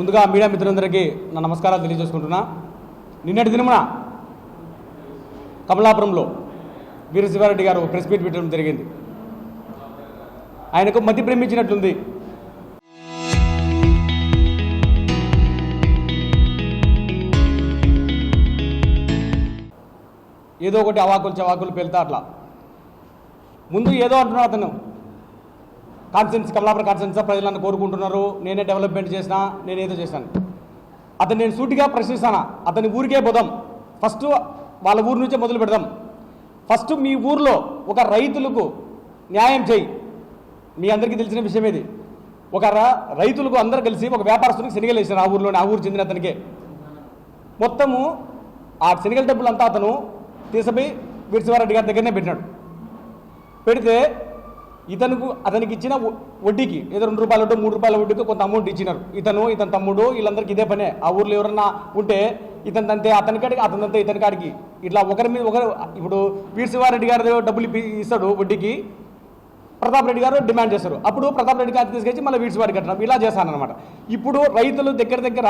ముందుగా మీడియా మిత్రులందరికీ నా నమస్కారాలు తెలియజేసుకుంటున్నా. నిన్నటి దినమున కమలాపురంలో వీరశివారెడ్డి గారు ప్రెస్ మీట్ పెట్టడం జరిగింది. ఆయనకు మతి ప్రేమించినట్లుంది. ఏదో ఒకటి అవాకులు చవాకులు పేలుతా అట్లా ముందు ఏదో అంటున్నాడు అతను. కాన్సెన్స్ కమలాపురం కాన్సెన్స్ ప్రజలను కోరుకుంటున్నారు, నేనే డెవలప్మెంట్ చేసినా, నేనేదో చేశాను. అతను నేను సూటిగా ప్రశ్నిస్తాను. అతని ఊరికే పోదాం, ఫస్ట్ వాళ్ళ ఊరు నుంచే మొదలు పెడదాం. ఫస్ట్ మీ ఊర్లో ఒక రైతులకు న్యాయం చేయి. మీ అందరికీ తెలిసిన విషయం ఇది. ఒక రైతులకు అందరూ కలిసి ఒక వ్యాపారస్తునికి శనిగలు వేసినారు. ఆ ఊర్లోనే, ఆ ఊరు చెందిన అతనికే మొత్తము ఆ శనిగల డబ్బులంతా అతను తీసుకుపోయి వీరశివారెడ్డి గారి దగ్గరనే పెట్టినాడు. పెడితే అతనికి ఇచ్చిన వడ్డీకి ఏదో 2 రూపాయల వడ్డీ 3 రూపాయల వడ్డీకి కొంత అమౌంట్ ఇచ్చినారు. ఇతని తమ్ముడు వీళ్ళందరికీ ఇదే పనే. ఆ ఊర్లో ఎవరన్నా ఉంటే ఇతనిదంతే అతని కాడికి, అతనిదంతే ఇతని కాడికి, ఇట్లా ఒకరి మీద ఒకరు. ఇప్పుడు వీరశివారెడ్డి గారు డబ్బులు ఇస్తాడు వడ్డీకి, ప్రతాప్ రెడ్డి గారు డిమాండ్ చేస్తారు. అప్పుడు ప్రతాప్ రెడ్డి గారు తీసుకొచ్చి మళ్ళీ వీరశివారెడ్డి కట్టడం, ఇలా చేస్తానన్నమాట. ఇప్పుడు రైతులు దగ్గర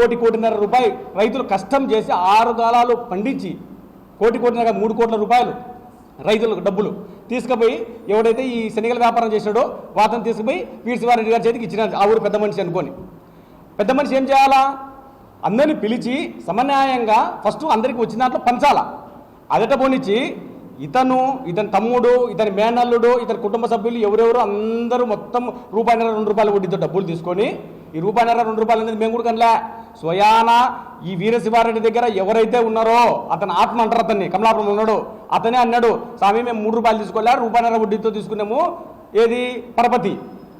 1.5 రూపాయలు రైతులు కష్టం చేసి 6 కాలాలు పండించి 1.5 3 కోట్ల రూపాయలు రైతులకు డబ్బులు తీసుకుపోయి ఎవడైతే ఈ శనిగల వ్యాపారం చేశాడో వాతను తీసుకుపోయి వీరశివారెడ్డి గారి చేతికి ఇచ్చిన ఆ ఊరు పెద్ద మనిషి అనుకొని. పెద్ద మనిషి ఏం చేయాలా? అందరినీ పిలిచి సమన్యాయంగా ఫస్ట్ అందరికీ వచ్చిన దాంట్లో పంచాలా. అదట పోనిచ్చి ఇతని తమ్ముడు, ఇతని మేనల్లుడు, ఇతని కుటుంబ సభ్యులు ఎవరెవరు అందరూ మొత్తం రూపాయన్నర 2 రూపాయల వడ్డీతో డబ్బులు తీసుకొని, ఈ రూపాయన్నర 2 రూపాయలు అనేది మేము కూడా కనలే, స్వయాన ఈ వీరశివారెడ్డి దగ్గర ఎవరైతే ఉన్నారో అతను ఆత్మ అంటారు, అతన్ని కమలాపురం ఉన్నాడు, అతనే అన్నాడు, స్వామి మేము 3 రూపాయలు తీసుకోలే, రూపాయన్నర వడ్డీతో తీసుకున్నాము. ఏది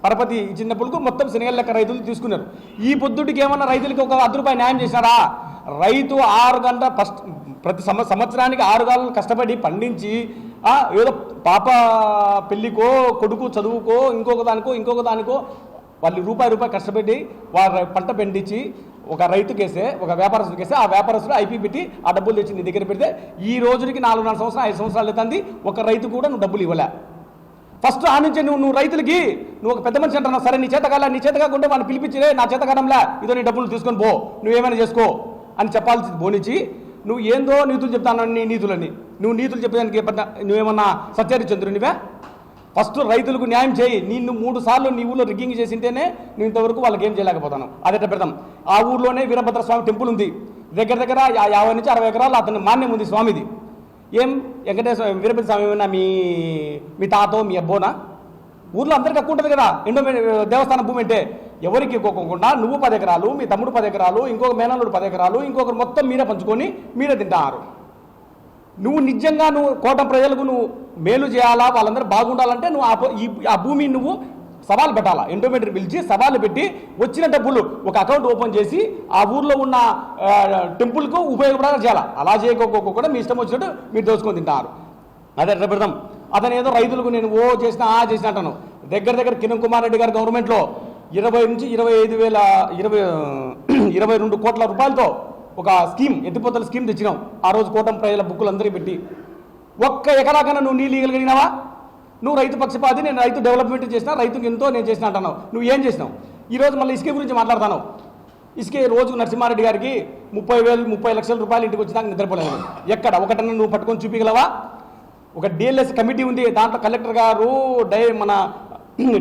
పరపతి ఇచ్చినప్పుడు మొత్తం శనిగల లెక్క రైతులు తీసుకున్నారు. ఈ పొద్దుటికి ఏమన్నా రైతులకి ఒక 10 రూపాయలు న్యాయం చేశారా? రైతు 6 గంటల ప్రతి సంవత్సరానికి 6 గంటలు కష్టపడి పండించి ఏదో పాప పెళ్ళికో, కొడుకు చదువుకో, ఇంకొక దానికో వాళ్ళు రూపాయి కష్టపెట్టి వాళ్ళ పంట పండించి ఒక రైతుకేసే, ఒక వ్యాపారస్తుడికేసే, ఆ వ్యాపారస్తుడు ఐపీ పెట్టి ఆ డబ్బులు తెచ్చి నీ దగ్గర పెడితే ఈ రోజుకి 4 సంవత్సరాలు 5 సంవత్సరాలు అవుతుంది, ఒక రైతు కూడా నువ్వు డబ్బులు ఇవ్వలే. ఫస్ట్ ఆ నుంచి నువ్వు రైతులకి నువ్వు ఒక పెద్ద మనిషి అంటున్నావు. సరే నీ చేత కాకుంటే వాళ్ళని పిలిపించిరే, నా చేత కాడంలా, ఇదో నీ డబ్బులు తీసుకొని పో, నువ్వేమైనా చేసుకో అని చెప్పాల్సింది బోనిచ్చి నువ్వు ఏందో నీతులు చెప్తాను. నీ నీతులని నువ్వు నీతులు చెప్పడానికి నువ్వేమన్నా సత్యహరిచంద్రునివే? ఫస్ట్ రైతులకు న్యాయం చేయి. నిన్ను 3 సార్లు నీ ఊళ్ళో రిగ్గింగ్ చేసింటేనే నువ్వు ఇంతవరకు వాళ్ళకి ఏం చేయలేకపోతాను. అదే పెడతాం. ఆ ఊర్లోనే వీరభద్ర స్వామి టెంపుల్ ఉంది. దగ్గర 50 నుంచి 60 ఎకరాలు అతని మాన్యం ఉంది స్వామిది. ఏం వెంకటేశ్వర వీరభద్ర స్వామి ఏమన్నా మీ తాతో మీ అబ్బోనా? ఊర్లో అందరికీ హక్కు ఉంటుంది కదా. దేవస్థానం భూమి అంటే ఎవరికి ఇవ్వకుండా నువ్వు 10 ఎకరాలు, మీ తమ్ముడు 10 ఎకరాలు, ఇంకొక మేనల్లుడు 10 ఎకరాలు, ఇంకొకరు మొత్తం మీరే పంచుకొని మీరే తింటారు. నువ్వు నిజంగా కోట ప్రజలకు నువ్వు మేలు చేయాలా, వాళ్ళందరూ బాగుండాలంటే నువ్వు ఆ భూమిని నువ్వు సవాలు పెట్టాలా. ఎండోమెంటరీ పిలిచి సవాలు పెట్టి వచ్చిన డబ్బులు ఒక అకౌంట్ ఓపెన్ చేసి ఆ ఊర్లో ఉన్న టెంపుల్కు ఉపయోగపడాలి చేయాలా. అలా చేయకోకుండా మీ ఇష్టం వచ్చినట్టు మీరు దోచుకొని తింటారు. అదే పెడతాం. అతను ఏదో రైతులకు నేను చేసిన అంటాను. దగ్గర కిరణ్ కుమార్ రెడ్డి గారి గవర్నమెంట్లో 20 నుంచి 22 కోట్ల రూపాయలతో ఒక స్కీమ్, ఎత్తిపోతల స్కీమ్ తెచ్చినాం. ఆ రోజు కోటం ప్రజల బుక్కులు అందరికీ పెట్టి ఒక్క ఎకరాకన్నా నువ్వు నీళ్ళు ఇవ్వగలిగినావా? నువ్వు రైతు పక్షపాతి, నేను రైతు డెవలప్మెంట్ చేసినా, రైతుకి ఎంతో నేను చేసిన అంటున్నావు. నువ్వు ఏం చేసినావు? ఈరోజు మళ్ళీ ఇసుక గురించి మాట్లాడతాను. ఇసుక రోజుకు నరసింహారెడ్డి గారికి 30 లక్షల రూపాయలు ఇంటికి వచ్చినాక నిద్రపోలేదు. ఎక్కడ ఒకటన్నా నువ్వు పట్టుకొని చూపించగలవా? ఒక డిఎల్ఎస్ కమిటీ ఉంది. దాంట్లో కలెక్టర్ గారు, మన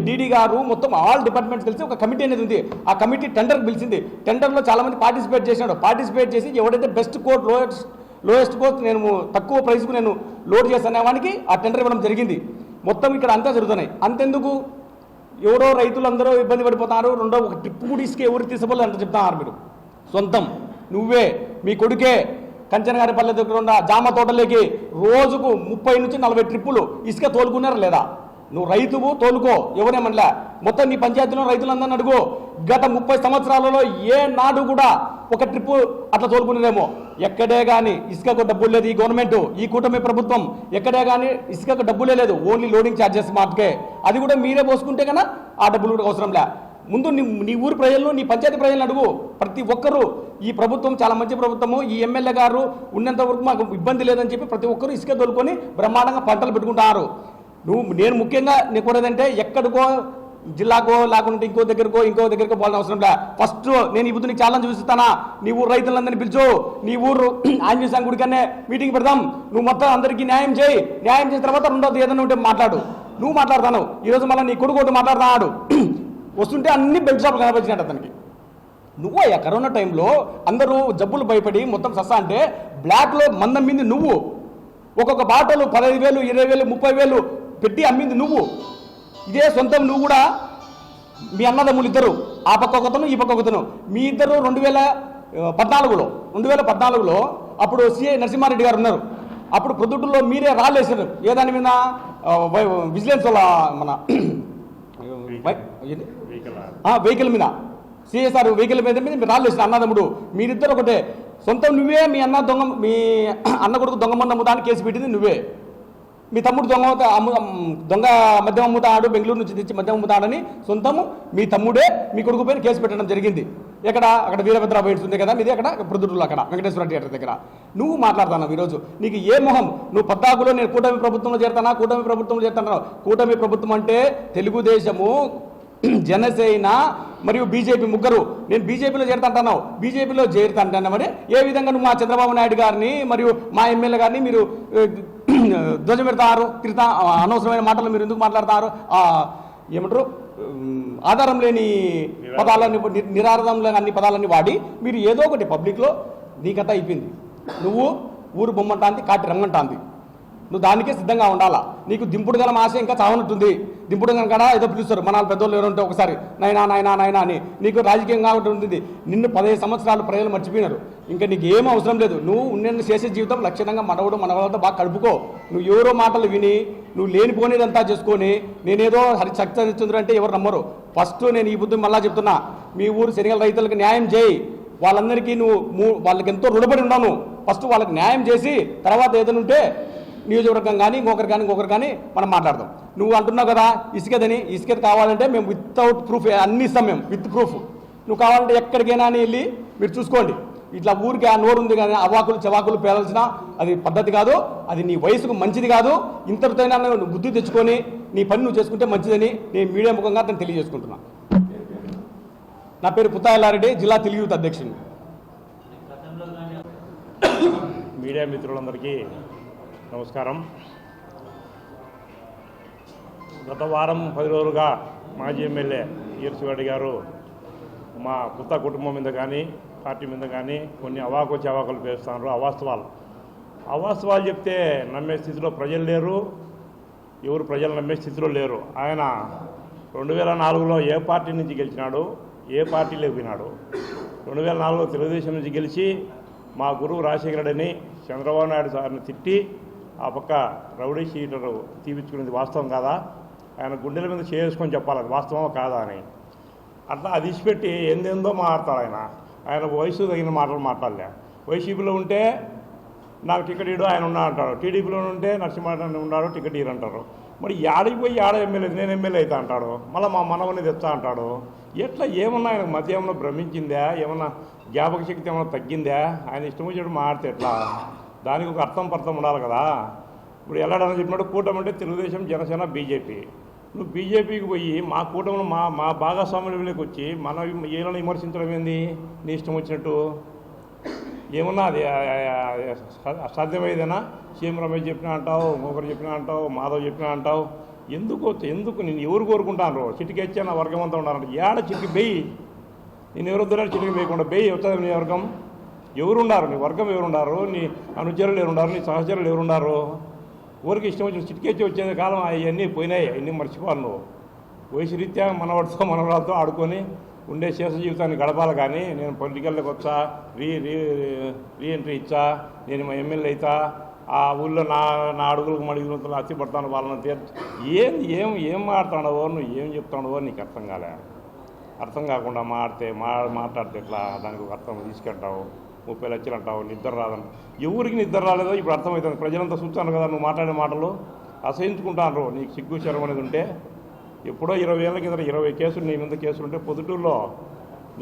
డీడీ గారు, మొత్తం ఆల్ డిపార్ట్మెంట్స్ కలిసి ఒక కమిటీ అనేది ఉంది. ఆ కమిటీ టెండర్కి పిలిచింది. టెండర్లో చాలామంది పార్టిసిపేట్ చేసినాడు. పార్టిసిపేట్ చేసి ఎవడైతే బెస్ట్ కోర్ట్, లోయెస్ట్ కోర్ట్ నేను తక్కువ ప్రైస్కు నేను లోడ్ చేస్తానే వానికి ఆ టెండర్ ఇవ్వడం జరిగింది. మొత్తం ఇక్కడ అంతా జరుగుతున్నాయి. అంతెందుకు ఎవరో రైతులందరూ ఇబ్బంది పడిపోతున్నారు. ఒక ట్రిప్ కూడా ఇసుక ఎవరికి తీసుకోవాలి అంత చెప్తున్నారు. మీరు సొంతం నువ్వే, మీ కొడుకే కంచనగారి పల్లె దగ్గర ఉన్న జామ తోటలోకి రోజుకు 30 నుంచి 40 ట్రిప్పులు ఇసుక తోలుకున్నారా లేదా? నువ్వు రైతువు తోలుకో, ఎవరేమనలే. మొత్తం నీ పంచాయతీలో రైతులందరిని అడుగు. గత 30 సంవత్సరాలలో ఏ నాడు కూడా ఒక ట్రిప్పు అట్లా తోలుకునేదేమో. ఎక్కడే కానీ ఇసుకకు డబ్బులు లేదు. ఈ గవర్నమెంట్, ఈ కూటమి ప్రభుత్వం ఎక్కడే కానీ ఇసుకకు డబ్బులే లేదు. ఓన్లీ లోడింగ్ ఛార్జెస్ మాత్రమే. అది కూడా మీరే పోసుకుంటే కన్నా ఆ డబ్బులు కూడా అవసరంలే. ముందు నీ ఊరు ప్రజలను, నీ పంచాయతీ ప్రజలను అడుగు. ప్రతి ఒక్కరూ ఈ ప్రభుత్వం చాలా మంచి ప్రభుత్వము, ఈ ఎమ్మెల్యే గారు ఉన్నంత వరకు మాకు ఇబ్బంది లేదని చెప్పి ప్రతి ఒక్కరూ ఇసుక తోలుకొని బ్రహ్మాండంగా పంటలు పెట్టుకుంటారు. నేను ముఖ్యంగా నీకు కూడదంటే ఎక్కడికో జిల్లాకో లేకుంటే ఇంకో దగ్గరకో పోవాలని అవసరం లే. ఫస్ట్ నేను ఈ బుద్ధి నీకు ఛాలెంజ్ చూపిస్తానా, నీ ఊరు రైతులందరినీ పిలుచు, నీ ఊరు ఆంజనేయ స్వామి గుడికనే మీటింగ్ పెడదాం, నువ్వు మొత్తం అందరికీ న్యాయం చేయి, న్యాయం చేసిన తర్వాత రెండోది ఏదైనా ఉంటే మాట్లాడు. నువ్వు మాట్లాడతాను, ఈరోజు మళ్ళీ నీ కొడుకు ఒకటి మాట్లాడుతున్నాడు, వస్తుంటే అన్ని బెల్ట్ షాపులు కనిపించినట్టు అతనికి. నువ్వు అయ్యా కరోనా టైంలో అందరూ జబ్బులు భయపడి మొత్తం సస్తా అంటే బ్లాక్లో మందం మింది నువ్వు, ఒక్కొక్క బాటలు 15,000 20,000 30,000 పెట్టి అమ్మింది నువ్వు. ఇదే సొంతం నువ్వు కూడా మీ అన్నదమ్ములు ఇద్దరు, ఆ పక్క ఒకతను ఈ పక్క ఒకతను, మీ ఇద్దరు 2014లో అప్పుడు సిఐ నరసింహారెడ్డి గారు ఉన్నారు. అప్పుడు ప్రొద్దుటూరులో మీరే రాళ్ళేసారు ఏదాని మీద, విజిలెన్స్ వాళ్ళ మన వెహికల్ మీద, సిఎస్ఆర్ వెహికల్ మీద మీరు రాళ్ళేసిన అన్నదమ్ముడు మీరిద్దరు ఒకటే. సొంతం నువ్వే, మీ అన్న కొడుకు దొంగ మంది అమ్ముతానికి కేసు పెట్టింది నువ్వే. మీ తమ్ముడు దొంగ మద్యం అమ్ముతాడు, బెంగళూరు నుంచి తెచ్చి మద్యం అమ్ముతాడని సొంతము మీ తమ్ముడే మీ కొడుకు పైన కేసు పెట్టడం జరిగింది. అక్కడ వీరభద్ర బయట ఉంది కదా మీది, అక్కడ ప్రొద్దుటూరులో అక్కడ వెంకటేశ్వర థియేటర్ దగ్గర. నువ్వు మాట్లాడుతున్నావు ఈరోజు, నీకు ఏ మొహం? నువ్వు 14లో నేను కూటమి ప్రభుత్వంలో చేరుతానా, కూటమి ప్రభుత్వం అంటే తెలుగుదేశము, జనసేన మరియు బీజేపీ ముగ్గురు. నేను బీజేపీలో చేరుతాంటున్నావు, బీజేపీలో చేరుతాంటున్నా మరి ఏ విధంగా నువ్వు మా చంద్రబాబు నాయుడు గారిని మరియు మా ఎమ్మెల్యే గారిని మీరు ధ్వజం పెడతారు, అనవసరమైన మాటలు మీరు ఎందుకు మాట్లాడతారు? ఏమంటారు, ఆధారం లేని పదాలన్నీ, నిరాధారం లేని అన్ని పదాలన్నీ వాడి మీరు ఏదో ఒకటి పబ్లిక్లో నీ కథ అయిపోయింది. నువ్వు ఊరు బొమ్మంటాంది, కాటి రంగంటాంది, నువ్వు దానికే సిద్ధంగా ఉండాలా. నీకు దింపుడు గల ఆశ ఇంకా చావనట్టుంది. దింపుడు గల కాడ ఏదో పిలుస్తారు మన పెద్దోళ్ళు ఎవరుంటే ఒకసారి నైనా నైనా నైనా అని. నీకు రాజకీయంగా ఉంటుంది. నిన్ను 15 సంవత్సరాలు ప్రజలు మర్చిపోయినారు. ఇంకా నీకు ఏం అవసరం లేదు. నువ్వు నిన్ను చేసే జీవితం లక్షణంగా మనవలతో బాగా కడుపుకో. నువ్వు ఎవరో మాటలు విని నువ్వు లేనిపోనేదంతా చేసుకొని నేనేదో శక్తి హరిశ్చంద్రుడు అంటే ఎవరు నమ్మరు. ఫస్ట్ నేను ఈ బుద్ధి మళ్ళా చెప్తున్నా, మీ ఊరు శనగల రైతులకు న్యాయం చేయి. వాళ్ళందరికీ వాళ్ళకి ఎంతో రుణపడి ఉన్నాను. ఫస్ట్ వాళ్ళకి న్యాయం చేసి తర్వాత ఏదైనా ఉంటే నియోజకవర్గం కానీ ఇంకొకరు కానీ మనం మాట్లాడదాం. నువ్వు అంటున్నావు కదా ఇసుక కావాలంటే మేము వితౌట్ ప్రూఫ్ అన్ని ఇస్తాం, మేము విత్ ప్రూఫ్. నువ్వు కావాలంటే ఎక్కడికైనా వెళ్ళి మీరు చూసుకోండి. ఇట్లా ఊరికి ఆ నోరు ఉంది కానీ అవాకులు చవాకులు పేరాల్సిన అది పద్ధతి కాదు, అది నీ వయసుకు మంచిది కాదు. ఇంతటితోనైనా నువ్వు బుద్ధి తెచ్చుకొని నీ పని నువ్వు చేసుకుంటే మంచిదని నేను మీడియా ముఖంగా నేను తెలియజేసుకుంటున్నా. నా పేరు పుత్తాయలారెడ్డి, జిల్లా తెలుగు యూత్ అధ్యక్షుడు. మీడియా మిత్రులందరికీ నమస్కారం. గత వారం 10 రోజులుగా మాజీ ఎమ్మెల్యే ఈర్షిరెడ్డి గారు మా కొత్త కుటుంబం మీద కానీ పార్టీ మీద కానీ కొన్ని అవాకులు పేరుస్తున్నారు. అవాస్తవాలు చెప్తే నమ్మే స్థితిలో ప్రజలు లేరు, ఎవరు ప్రజలు నమ్మే స్థితిలో లేరు. ఆయన 2004లో ఏ పార్టీ నుంచి గెలిచినాడు, ఏ పార్టీలోకి పోయినాడు. 2004లో తెలుగుదేశం నుంచి గెలిచి మా గురువు రాజశేఖర రెడ్డిని, చంద్రబాబు నాయుడు సార్ని తిట్టి ఆ పక్క రౌడీ షీటరు తీపించుకునేది వాస్తవం కాదా? ఆయన గుండెల మీద చేసుకొని చెప్పాలి అది వాస్తవమా కాదా అని. అట్లా అది ఇచ్చిపెట్టి ఎందేందో మాట్లాడతాడు. ఆయన వయసు తగిన మాటలు మాట్లాడలే. వైసీపీలో ఉంటే నాకు టికెట్ ఇడు ఆయన ఉన్నా అంటారు, టీడీపీలో ఉంటే నరసింహారెడ్డి ఉన్నాడు టికెట్ ఇరు అంటారు. మరి యాడికి పోయి ఎమ్మెల్యే నేను ఎమ్మెల్యే అవుతా అంటాడు, మళ్ళీ మా మనవని తెస్తా అంటాడు. ఎట్లా ఏమన్నా ఆయన మధ్య ఏమన్నా భ్రమించిందా, ఏమన్నా జ్ఞాపక శక్తి ఏమన్నా తగ్గిందా? ఆయన ఇష్టం వచ్చినట్టు మాడితే ఎట్లా? దానికి ఒక అర్థం ఉండాలి కదా. ఇప్పుడు ఎలాడని చెప్పినట్టు కూటమి అంటే తెలుగుదేశం, జనసేన, బీజేపీ. నువ్వు బీజేపీకి పోయి మా కూటమిలో మా భాగస్వామ్యులకి వచ్చి మనం ఏమైనా విమర్శించడం ఏంది నీ ఇష్టం వచ్చినట్టు? ఏమన్నా అది సాధ్యమయ్యేదేనా? సీఎం రమేష్ చెప్పినా అంటావు, ఇంకొకరు చెప్పినా అంటావు, మాధవ్ చెప్పినా అంటావు. ఎందుకు నేను ఎవరు కోరుకుంటాను? చిటికి వచ్చా నా వర్గం అంతా ఉండాలంటే ఏడ చిటికి బెయ్యి. నేను ఎవరు వద్దున్నా చిటికి వేయకుండా బెయ్యి వస్తుంది నీ వర్గం. ఎవరున్నారు నీ వర్గం? ఎవరున్నారు నీ అనుచరులు? ఎవరున్నారు నీ సహచరులు? ఎవరున్నారు? ఊరికి ఇష్టం వచ్చిన చిటికెచ్చి వచ్చేది కాలం అవన్నీ పోయినాయి, అవన్నీ మర్చిపోవాలి. నువ్వు వయసు రీత్యా మనవాడితో మనవరాలతో ఆడుకొని ఉండే శేష జీవితాన్ని గడపాలి. కానీ నేను పొలిటికల్లోకి వచ్చా, రీఎంట్రీ ఇచ్చా, నేను మా ఎమ్మెల్యే అవుతా, ఆ ఊళ్ళో నా అడుగులకు మడుగులతో అత్తి పడతాను వాళ్ళని ఏం మాట్లాడవో, నువ్వు ఏం చెప్తాడవో నీకు అర్థం కాలే. అర్థం కాకుండా మాట్లాడితే ఎట్లా? దానికి ఒక అర్థం తీసుకెళ్తావు. 30 లక్షలు అంటావు, నిద్ర రాదంట. ఎవరికి నిద్ర రాలేదో ఇప్పుడు అర్థమవుతుంది. ప్రజలంతా చూస్తాను కదా నువ్వు మాట్లాడే మాటలు అసహించుకుంటాను. నీకు సిగ్గు శరం అనేది ఉంటే ఎప్పుడో 20 ఏళ్ళ కింద 20 కేసులు నీ మీద కేసులు ఉంటే పొద్దుటూరులో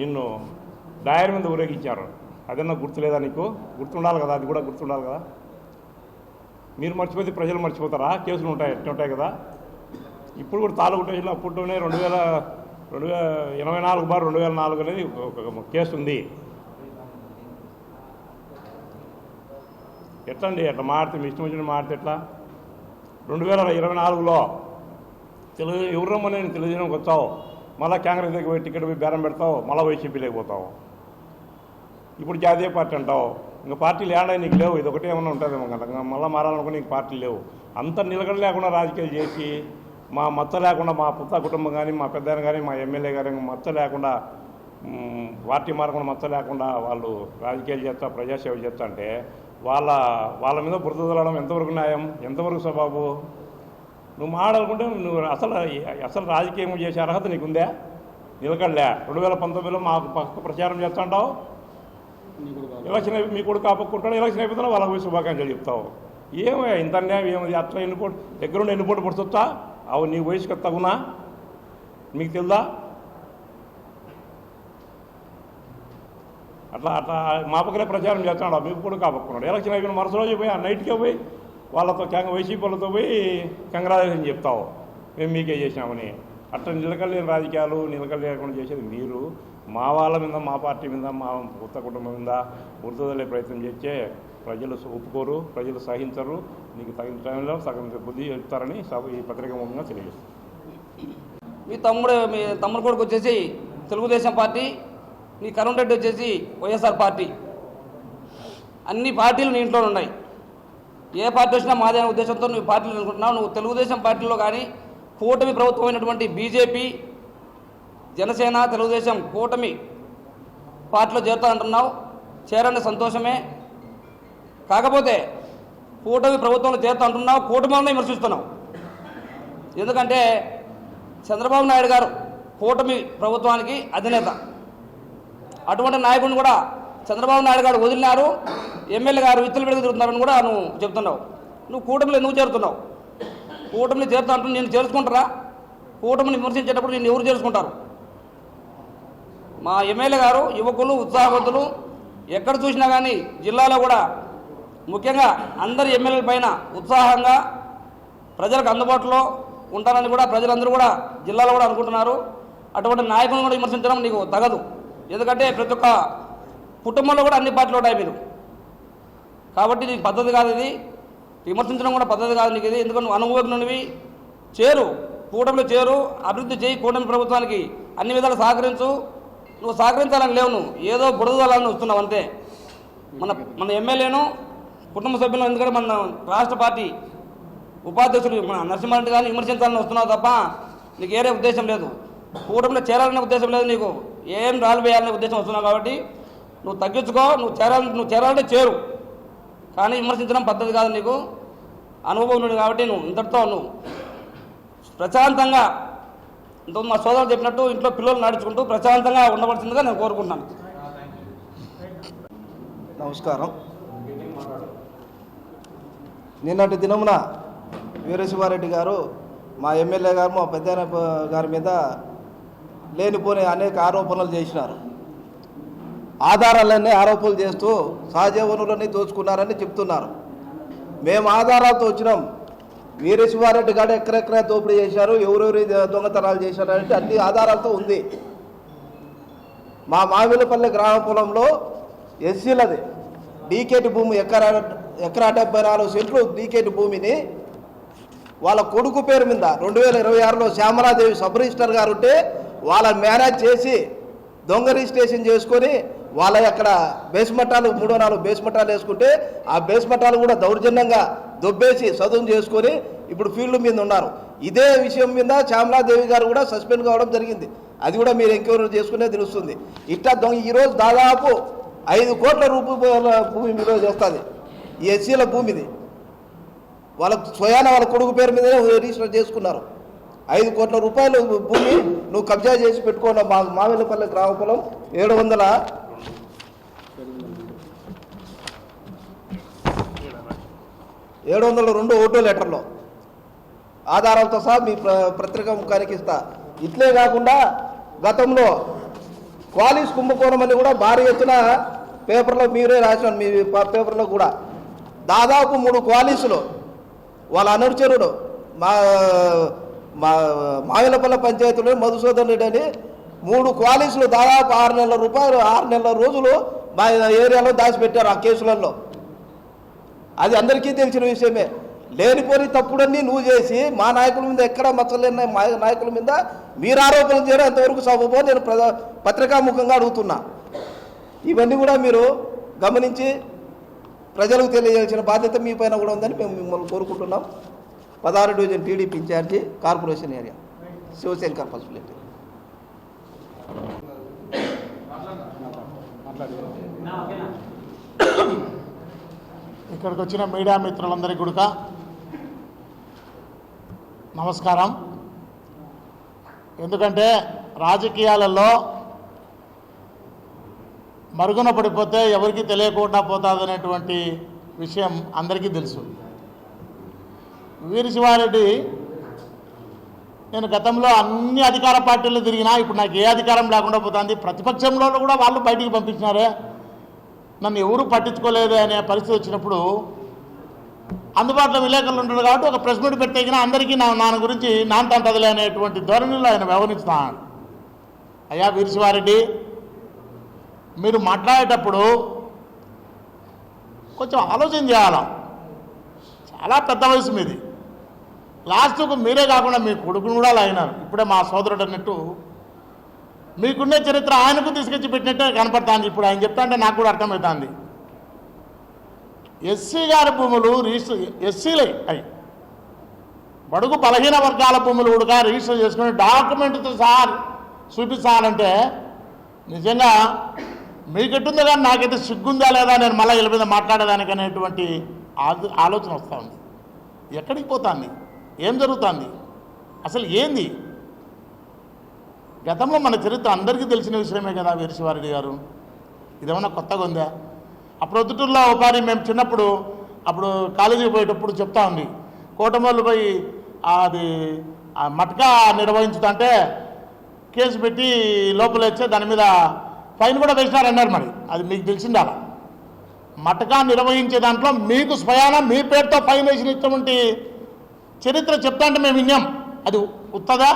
నిన్ను డాయర్ మీద ఊరేగించారు. అదన్నా గుర్తులేదా నీకు? గుర్తుండాలి కదా, అది కూడా గుర్తుండాలి కదా. మీరు మర్చిపోతే ప్రజలు మర్చిపోతారా? కేసులు ఉంటాయి, ఎట్లా ఉంటాయి కదా. ఇప్పుడు కూడా తాలూకు స్టేషన్లో అప్పుడునే 2024/2004 అనేది ఒక కేసు ఉంది. ఎట్లండి అట్లా మారితే మీ ఇష్టం వచ్చిన మారితే ఎట్లా? 2024లో ఎవరు రమ్మని తెలుగుదేశంకి వచ్చావు, మళ్ళీ కాంగ్రెస్ దగ్గర పోయి టికెట్ పోయి బేరం పెడతావు, మళ్ళీ వైసీపీలోకి పోతావు. ఇప్పుడు జాతీయ పార్టీ అంటావు. ఇంకా పార్టీలు ఏడా నీకు లేవు, ఇది ఒకటే ఏమన్నా ఉంటుందేమో కదా. మళ్ళీ మారాలనుకుని నీకు పార్టీలు లేవు. అంత నిలకడ లేకుండా రాజకీయాలు చేసి మా మచ్చ లేకుండా మా పుత్త కుటుంబం కానీ మా పెద్దాయన కానీ మా ఎమ్మెల్యే గారి మచ్చ లేకుండా పార్టీ మారకుండా మచ్చ లేకుండా వాళ్ళు రాజకీయాలు చేస్తా ప్రజాసేవ చేస్తా అంటే వాళ్ళ మీద బురద తల్లడం ఎంతవరకు న్యాయం, ఎంతవరకు సబాబు? నువ్వు మాట్లాడుకుంటే నువ్వు అసలు రాజకీయం చేసే అర్హత నీకుందా? నిలకడలే. 2019లో మాకు పక్క ప్రచారం చేస్తుంటావు, ఎలక్షన్ మీ కొడుకు ఆపక్కుంటాడు, ఎలక్షన్ అయిపోతున్నా వాళ్ళకి పోయి శుభాకాంక్షలు చెప్తావు. ఏమో ఇంత అన్యాయం ఏమది? అట్లా ఎన్నిపోటు దగ్గరుండి ఎన్నిపోటు పడుతుందా? అవు నీ వయసుకి తగునా? మీకు తెలుదా? అట్లా మా పక్కనే ప్రచారం చేస్తున్నాడు, మీకు కూడా కాపక్కున్నాడు. ఎలక్షన్ అయిపోయిన మరుసటి రోజు పోయి ఆ నైట్కే పోయి వాళ్ళతో వైసీపీ వాళ్ళతో పోయి కంగ్రాచులేషన్ చెప్తావు మేము మీకే చేసినామని. అట్లా నిలకడలేని రాజకీయాలు నిలకడలేకుండా చేసేది మీరు. మా వాళ్ళ మీద, మా పార్టీ మీద, మా కొత్త కుటుంబం మీద బురదలే ప్రయత్నం చేస్తే ప్రజలు ఒప్పుకోరు, ప్రజలు సహించరు. నీకు తగిన టైంలో సగం బుద్ధి చెప్తారని ఈ పత్రిక మూలంగా తెలియజేస్తారు. మీ తమ్ముడు కొడుకు వచ్చేసి తెలుగుదేశం పార్టీ, మీ కరుణ్ రెడ్డి వచ్చేసి వైఎస్ఆర్ పార్టీ. అన్ని పార్టీలు నీ ఇంట్లో ఉన్నాయి. ఏ పార్టీ వచ్చినా మాదే అనే ఉద్దేశంతో నువ్వు పార్టీలు అనుకుంటున్నావు. నువ్వు తెలుగుదేశం పార్టీలో కానీ కూటమి ప్రభుత్వమైనటువంటి బీజేపీ, జనసేన, తెలుగుదేశం కూటమి పార్టీలో చేరుతా అంటున్నావు. చేరండి, సంతోషమే. కాకపోతే కూటమి ప్రభుత్వంలో చేరుతా అంటున్నావు, కూటమిలోనే విమర్శిస్తున్నావు. ఎందుకంటే చంద్రబాబు నాయుడు గారు కూటమి ప్రభుత్వానికి అధినేత. అటువంటి నాయకుడిని కూడా చంద్రబాబు నాయుడు గారు వదిలినారు, ఎమ్మెల్యే గారు విత్తులు పెడుగు తిరుగుతున్నారని కూడా నువ్వు చెప్తున్నావు. నువ్వు కూటమిలో ఎందుకు చేరుతున్నావు? కూటమిని చేరుతా అంటున్నా, నేను చేర్చుకుంటారా? కూటమిని విమర్శించేటప్పుడు నేను ఎవరు చేర్చుకుంటారు? మా ఎమ్మెల్యే గారు యువకులు, ఉత్సాహవంతులు, ఎక్కడ చూసినా కానీ జిల్లాలో కూడా ముఖ్యంగా అందరి ఎమ్మెల్యేల పైన ఉత్సాహంగా ప్రజలకు అందుబాటులో ఉంటారని కూడా ప్రజలందరూ కూడా జిల్లాలో కూడా అనుకుంటున్నారు. అటువంటి నాయకులను కూడా విమర్శించడం నీకు తగదు. ఎందుకంటే ప్రతి ఒక్క కుటుంబంలో కూడా అన్ని పార్టీలు ఉంటాయి మీరు. కాబట్టి నీకు పద్ధతి కాదు ఇది, విమర్శించడం కూడా పద్ధతి కాదు నీకు ఇది. ఎందుకంటే నువ్వు అనుభవజ్ఞునివి. చేరు, కూటమిలో చేరు, అభివృద్ధి చేయి, కూటమి ప్రభుత్వానికి అన్ని విధాలు సహకరించు. నువ్వు సహకరించాలని లేవు, నువ్వు ఏదో బుడదలని వస్తున్నావు అంతే. మన ఎమ్మెల్యేను, కుటుంబ సభ్యులను, ఎందుకంటే మన రాష్ట్ర పార్టీ ఉపాధ్యక్షుడు మన నరసింహారెడ్డి గారిని విమర్శించాలని వస్తున్నావు తప్ప నీకు ఏరే ఉద్దేశం లేదు. కూటమిలో చేరాలనే ఉద్దేశం లేదు నీకు, ఏం రాళ్ళు వేయాలనే ఉద్దేశం వస్తున్నావు. కాబట్టి నువ్వు తగ్గించుకో. నువ్వు చేరాలంటే చేరు, కానీ విమర్శించడం పద్ధతి కాదు నీకు. అనుభవం ఉంది కాబట్టి నువ్వు ఇంతటితో నువ్వు ప్రశాంతంగా, ఇంత మా సోదరులు చెప్పినట్టు ఇంట్లో పిల్లలు నడుచుకుంటూ ప్రశాంతంగా ఉండవలసిందిగా నేను కోరుకుంటున్నాను. నమస్కారం. నిన్నటి దినమున వీరశివారెడ్డి గారు మా ఎమ్మెల్యే గారు, మా పెద్దాయన గారి మీద లేనిపోని అనేక ఆరోపణలు చేసినారు. ఆధారాలన్నీ ఆరోపణలు చేస్తూ సహజ వనరులన్నీ దోచుకున్నారని చెప్తున్నారు. మేము ఆధారాలతో వచ్చినాం. వీరశివారెడ్డి గారు ఎక్కడెక్కడ దోపిడీ చేశారు, ఎవరెవరి దొంగతనాలు చేశారు అంటే అన్ని ఆధారాలతో ఉంది. మా మామిలపల్లి గ్రామ పొలంలో ఎస్సీలది డీకేటి భూమి, ఎకరా 74 సెంట్లు డీకేటి భూమిని వాళ్ళ కొడుకు పేరు మీద 2026లో శ్యామలాదేవి సబ్ రిజిస్టర్ గారు ఉంటే వాళ్ళ మేనేజ్ చేసి దొంగ రిజిస్ట్రేషన్ చేసుకొని వాళ్ళ అక్కడ బేస్మట్టాలు 3-4 బేస్మట్టాలు వేసుకుంటే ఆ బేస్మట్టాలు కూడా దౌర్జన్యంగా దొబ్బేసి చదువు చేసుకొని ఇప్పుడు ఫీల్డ్ మీద ఉన్నారు. ఇదే విషయం మీద శ్యామలాదేవి గారు కూడా సస్పెండ్ కావడం జరిగింది. అది కూడా మీరు ఎంక్వైరీ చేసుకునే తెలుస్తుంది. ఇట్లా దొంగ ఈరోజు దాదాపు 5 కోట్ల రూపాయల భూమి మీద చేస్తుంది. ఈ ఎస్సీల భూమిది వాళ్ళ స్వయాన వాళ్ళ కొడుకు పేరు మీదనే రిజిస్టర్ చేసుకున్నారు. 5 కోట్ల రూపాయలు భూమి నువ్వు కబ్జా చేసి పెట్టుకున్నావు. మా మామిలపల్లి గ్రామ పొలం 702 ఓటో లెటర్లో ఆధారాలతో సహా మీ పత్రికా ముఖానికి ఇస్తా. ఇట్లే కాకుండా గతంలో క్వాలిస్ కుంభకోణం అని కూడా భారీ ఎత్తున పేపర్లో మీరే రాసినారు. మీ పేపర్లో కూడా దాదాపు 3 క్వాలిస్లు వాళ్ళ అనుచరుడు మావిలపల్లి పంచాయతీలో మధుసూదన్ రెడ్డి అని 3 క్వాలీసులు దాదాపు 6 నెలల రూపాయలు 6 నెలల రోజులు మా ఏరియాలో దాచిపెట్టారు ఆ కేసులలో. అది అందరికీ తెలిసిన విషయమే. లేనిపోని తప్పుడన్నీ నువ్వు చేసి మా నాయకుల మీద ఎక్కడ మచ్చలేని మా నాయకుల మీద మీరు ఆరోపణలు చేయడం ఎంతవరకు సబబో నేను పత్రికాముఖంగా అడుగుతున్నా. ఇవన్నీ కూడా మీరు గమనించి ప్రజలకు తెలియజేయాల్సిన బాధ్యత మీ పైన కూడా ఉందని మేము మిమ్మల్ని కోరుకుంటున్నాం. 16 division TDP incharge corporation area Sivasankar Pasupuleti. ఇక్కడికి వచ్చిన మీడియా మిత్రులందరికీ కూడా నమస్కారం. ఎందుకంటే రాజకీయాలలో మరుగున పడిపోతే ఎవరికి తెలియకుండా పోతుందనేటువంటి విషయం అందరికీ తెలుసు. వీరి శివారెడ్డి నేను గతంలో అన్ని అధికార పార్టీలు తిరిగినా ఇప్పుడు నాకు ఏ అధికారం లేకుండా పోతుంది. ప్రతిపక్షంలో కూడా వాళ్ళు బయటికి పంపించినారే, నన్ను ఎవరు పట్టించుకోలేదు అనే పరిస్థితి వచ్చినప్పుడు అందుబాటులో విలేకరులు ఉంటారు కాబట్టి ఒక ప్రెస్ మీట్ పెట్టేగినా అందరికీ నా గురించి నాంతంటదిలే అనేటువంటి ధోరణిలో ఆయన వ్యవహరిస్తున్నాడు. అయ్యా వీరి శివారెడ్డి, మీరు మాట్లాడేటప్పుడు కొంచెం ఆలోచన చేయాలి. చాలా పెద్ద వయసు మీది. లాస్ట్కు మీరే కాకుండా మీ కొడుకును కూడా లాగినారు. ఇప్పుడే మా సోదరుడు అన్నట్టు మీకుండే చరిత్ర ఆయనకు తీసుకొచ్చి పెట్టినట్టే కనపడుతుంది. ఇప్పుడు ఆయన చెప్తా అంటే నాకు కూడా అర్థమవుతుంది. ఎస్సీ గారి భూములు రిజిస్టర్ ఎస్సీలే అవి బడుగు బలహీన వర్గాల భూములు కూడా రిజిస్టర్ చేసుకుని డాక్యుమెంట్తో సహా చూపిస్తానంటే నిజంగా మీకెట్టుందో కానీ నాకైతే సిగ్గుందా లేదా నేను మళ్ళీ వీళ్ళ మీద మాట్లాడేదానికి అనేటువంటి ఆలోచన వస్తూ ఉంది. ఎక్కడికి పోతుంది? ఏం జరుగుతుంది? అసలు ఏంది? గతంలో మన చరిత్ర అందరికీ తెలిసిన విషయమే కదా వీరి శివారెడ్డి గారు. ఇదేమన్నా కొత్తగా ఉందా? అప్పుడు ఒద్దుటూరులో ఒకసారి మేము చిన్నప్పుడు అప్పుడు కాలేజీకి పోయేటప్పుడు చెప్తా ఉంది, కోటమల్లు పోయి అది మట్కా నిర్వహించుతుంటే కేసు పెట్టి లోపల వచ్చే దాని మీద ఫైన్ కూడా వేసినారన్నారు. మరి అది మీకు తెలిసిందా? మట్కా నిర్వహించే దాంట్లో మీకు స్వయాన మీ పేరుతో ఫైన్ వేసినటువంటి చరిత్ర చెప్తా అంటే మేము విన్నాం. అది ఉత్తదా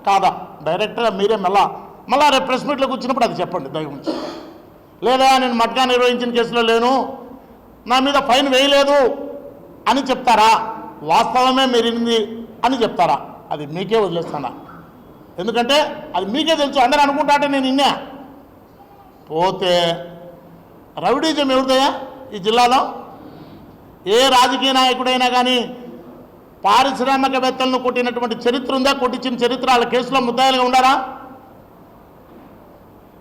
కాదా? డైరెక్ట్గా మీరే మళ్ళా రేపు ప్రెస్ మీట్లోకి వచ్చినప్పుడు అది చెప్పండి దయవుంచి. లేదా నేను మట్కా నిర్వహించిన కేసులో లేను, నా మీద ఫైన్ వేయలేదు అని చెప్తారా? వాస్తవమే మీరింది అని చెప్తారా? అది మీకే వదిలేస్తానా? ఎందుకంటే అది మీకే తెలుసు. అందరూ అనుకుంటా అంటే నేను ఇన్నా. పోతే రౌడీజం ఎవరిదయ్యా ఈ జిల్లాలో? ఏ రాజకీయ నాయకుడైనా కానీ పారిశ్రామికవేత్తలను కొట్టినటువంటి చరిత్ర ఉందా? కొట్టించిన చరిత్ర వాళ్ళ కేసులో ముద్దాయిలుగా ఉండారా?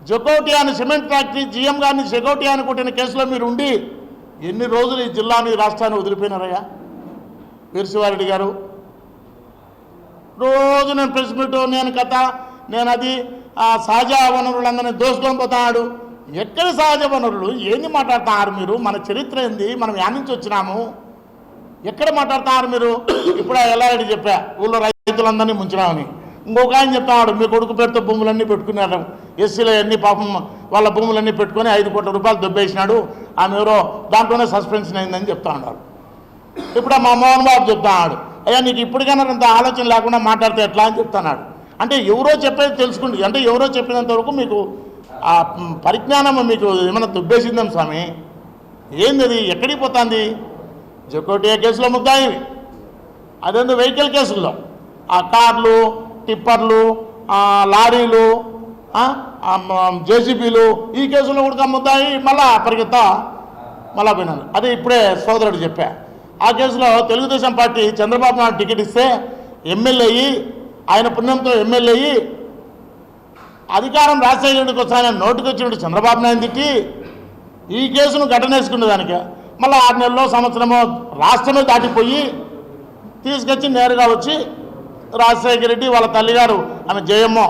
జకోటియాని సిమెంట్ ఫ్యాక్టరీ జీఎం గారిని జకోటియాని కొట్టిన కేసులో మీరు ఉండి ఎన్ని రోజులు ఈ జిల్లాని రాష్ట్రాన్ని వదిలిపోయినారయ్యా వీరి శివారెడ్డి గారు? రోజు నేను ప్రెస్ మీట్, నేను కథ, నేను అది సహజ వనరులందరినీ దోసుకొని పోతాడు. ఎక్కడ సహజ వనరులు? ఏంది మాట్లాడుతున్నారు మీరు? మన చరిత్ర ఏంది? మనం యాడ్ నుంచి వచ్చినాము? ఎక్కడ మాట్లాడుతున్నారు మీరు? ఇప్పుడు ఎల్లారెడ్డి చెప్పా ఊళ్ళో రైతులందరినీ ముంచినామని. ఇంకొక ఆయన చెప్తాడు మీ కొడుకు పేరుతో భూములన్నీ పెట్టుకున్నారు, ఎస్సీలో అన్ని పాపం వాళ్ళ భూములన్నీ పెట్టుకొని 5 కోట్ల రూపాయలు దొబ్బేసినాడు, ఆమె ఎవరో దాంట్లోనే సస్పెన్షన్ అయిందని చెప్తా ఉన్నారు. ఇప్పుడు మా మోహన్ బాబు చెప్తాడు, అయ్యా నీకు ఇప్పటికైనా అంత ఆలోచన లేకుండా మాట్లాడితే ఎట్లా అని చెప్తున్నాడు. అంటే ఎవరో చెప్పేది తెలుసుకుంటుంది. అంటే ఎవరో చెప్పినంత వరకు మీకు ఆ పరిజ్ఞానం మీకు ఏమైనా దుబ్బేసిందాం స్వామి? ఏంది అది? ఎక్కడికి పోతుంది? జకోటియా కేసులో ముద్దాయి, అదేందో వెహికల్ కేసుల్లో ఆ కార్లు, టిప్పర్లు, లారీలు, జేసీబీలు, ఈ కేసులో కూడా ముద్దాయి మళ్ళా పరిగెత్తా మళ్ళా పోయినాను. అదే ఇప్పుడే సోదరుడు చెప్పా. ఆ కేసులో తెలుగుదేశం పార్టీ చంద్రబాబు నాయుడు టికెట్ ఇస్తే ఎమ్మెల్యే అయ్యి, ఆయన పుణ్యంతో ఎమ్మెల్యే అయ్యి అధికారం రాజశేఖరుడికి వస్తాయని నోటికి వచ్చినట్టు చంద్రబాబు నాయుడు తిట్టి ఈ కేసును ఘటనేసుకునే దానికి మళ్ళీ 6 నెలల్లో సంవత్సరమో రాష్ట్రమే దాటిపోయి తీసుకొచ్చి నేరుగా వచ్చి రాజశేఖర రెడ్డి వాళ్ళ తల్లిగారు ఆమె జయమ్మో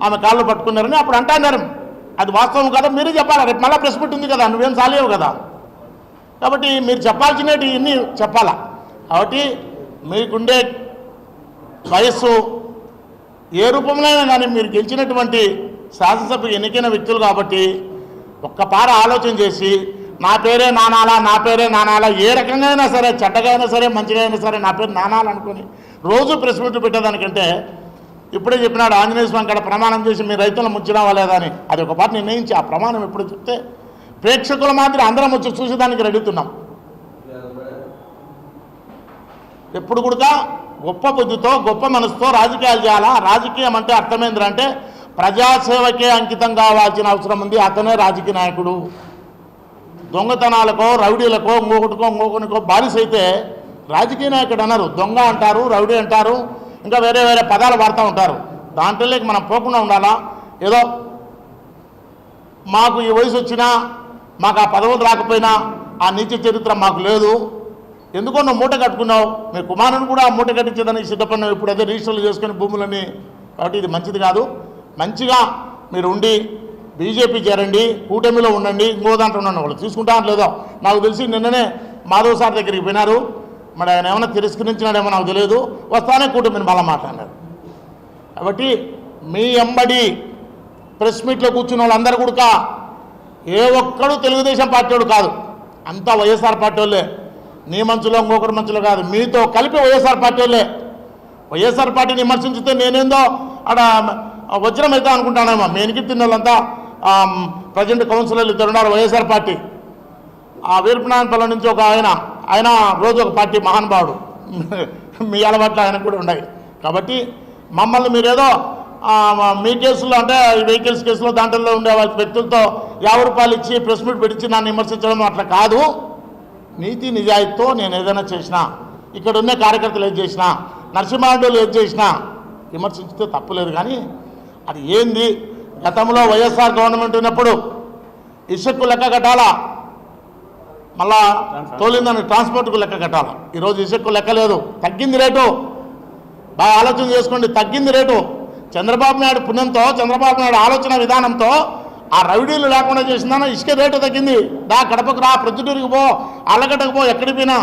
ఆమె కాళ్ళు పట్టుకున్నారని అప్పుడు అంటున్నారు. అది వాస్తవం కదా? మీరే చెప్పాలి. రేపు మళ్ళీ ప్రెస్ మీట్ ఉంది కదా, నువ్వేం సాలేవు కదా. కాబట్టి మీరు చెప్పాల్సినవి ఇన్ని చెప్పాలా. కాబట్టి మీకుండే వయస్సు ఏ రూపంలోనైనా కానీ మీరు గెలిచినటువంటి శాసనసభకు ఎన్నికైన వ్యక్తులు కాబట్టి ఒక్కపార ఆలోచన చేసి నా పేరే నానాలా, నా పేరే నానాలా, ఏ రకంగా అయినా సరే, చెడ్డగా అయినా సరే, మంచిగా అయినా సరే నా పేరు నానాలు అనుకొని రోజు ప్రెస్ మీట్లు పెట్టేదానికంటే ఇప్పుడే చెప్పినాడు ఆంజనేయ స్వామి కాడ ప్రమాణం చేసి మీ రైతులను ముంచినావా లేదా అని. అది ఒక పార్టీ నిర్ణయించి ఆ ప్రమాణం ఎప్పుడు చెప్తే ప్రేక్షకుల మాదిరి అందరం వచ్చి చూసేదానికి రెడీతున్నాం. ఎప్పుడు కూడా గొప్ప బుద్ధితో గొప్ప మనసుతో రాజకీయాలు చేయాలా. రాజకీయం అంటే అర్థమైందంటే ప్రజాసేవకే అంకితం కావాల్సిన అవసరం ఉంది. అతనే రాజకీయ నాయకుడు. దొంగతనాలకో రౌడీలకో ఇంకొకటికో బానిసైతే రాజకీయ నాయకుడు అన్నారు. దొంగ అంటారు, రౌడీ అంటారు, ఇంకా వేరే వేరే పదాలు వాడుతూ ఉంటారు. దాంట్లోకి మనం పోకుండా ఉండాలా. ఏదో మాకు ఈ వయసు వచ్చినా మాకు ఆ పదవులు రాకపోయినా ఆ నీచ చరిత్ర మాకు లేదు. ఎందుకో నువ్వు మూట కట్టుకున్నావు, మీ కుమారుని కూడా మూట కట్టించేదానికి సిద్ధపడినావు. ఇప్పుడు అదే రిజిస్టర్లు చేసుకుని భూములని. కాబట్టి ఇది మంచిది కాదు. మంచిగా మీరు ఉండి బీజేపీ చేరండి, కూటమిలో ఉండండి, ఇంకో దాంట్లో ఉండండి. వాళ్ళు తీసుకుంటాను లేదో నాకు తెలిసి నిన్ననే మాధవ్ సార్ దగ్గరికి పోయినారు. మరి ఆయన ఏమైనా తిరస్కరించినాడేమో నాకు తెలియదు. వస్తానే కూటమిని మళ్ళీ మాట్లాడినారు. కాబట్టి మీ ఎంబడి ప్రెస్ మీట్లో కూర్చున్న వాళ్ళందరూ కూడా ఏ ఒక్కడు తెలుగుదేశం పార్టీ వాడు కాదు, అంతా వైఎస్ఆర్ పార్టీ వాళ్ళే. నీ మంచులో ఇంకొకరి మంచులో కాదు, మీతో కలిపి వైఎస్ఆర్ పార్టీ వాళ్ళే. వైఎస్ఆర్ పార్టీని విమర్శించితే నేనేందో అక్కడ వజ్రం అవుతా అనుకుంటానేమో. మేనికి తిన్న వాళ్ళంతా ప్రజెంట్ కౌన్సిలర్లు ఇద్దరు ఉన్నారు వైఎస్ఆర్ పార్టీ. ఆ వీరపనాయనపల్లి నుంచి ఒక ఆయన రోజు ఒక పార్టీ మహానుభావుడు. మీ అలవాట్లు ఆయన కూడా ఉన్నాయి. కాబట్టి మమ్మల్ని మీరేదో మీ కేసులో అంటే వెహికల్స్ కేసులో దాంట్లో ఉండే వ్యక్తులతో 50 రూపాయలు ఇచ్చి ప్రెస్ మీట్ పెట్టించి నన్ను విమర్శించడం అట్లా కాదు. నీతి నిజాయితీతో నేను ఏదైనా చేసినా, ఇక్కడ ఉన్న కార్యకర్తలు ఏది చేసినా, నరసింహారెడ్డిలు ఏది చేసినా విమర్శించితే తప్పులేదు. కానీ అది ఏంది, గతంలో వైఎస్ఆర్ గవర్నమెంట్ ఉన్నప్పుడు ఇసుక్కు లెక్క కట్టాలా, మళ్ళా తోలిందని ట్రాన్స్పోర్ట్కు లెక్క కట్టాలా. ఈరోజు ఇసుక్కు లెక్క లేదు, తగ్గింది రేటు. బాగా ఆలోచన చేసుకోండి, తగ్గింది రేటు. చంద్రబాబు నాయుడు పుణ్యంతో, చంద్రబాబు నాయుడు ఆలోచన విధానంతో ఆ రౌడీలు లేకుండా చేసిందన్న ఇసుక రేటు తగ్గింది. కడపకు రా, ప్రొద్దుటూరుకు పో, అల్లగడ్డకు పో, ఎక్కడికి పోయినా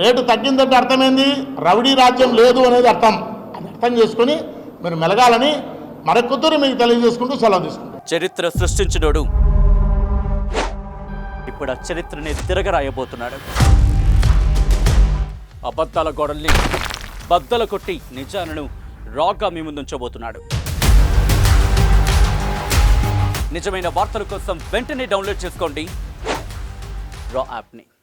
రేటు తగ్గిందంటే అర్థమైంది రౌడీ రాజ్యం లేదు అనేది అర్థం. అది అర్థం చేసుకొని మీరు మెలగాలని మరొకతూరి మీకు తెలియజేసుకుంటూ సెలవు తీసుకుంటాం. చరిత్ర సృష్టించినోడు ఇప్పుడు ఆ చరిత్రని తిరగరాయబోతున్నాడు. అబద్ధాల గోడల్ని బద్దలు కొట్టి నిజాలను రాగా మీ ముందుంచబోతున్నాడు. నిజమైన వార్తల కోసం వెంటనే డౌన్లోడ్ చేసుకోండి రా యాప్ని.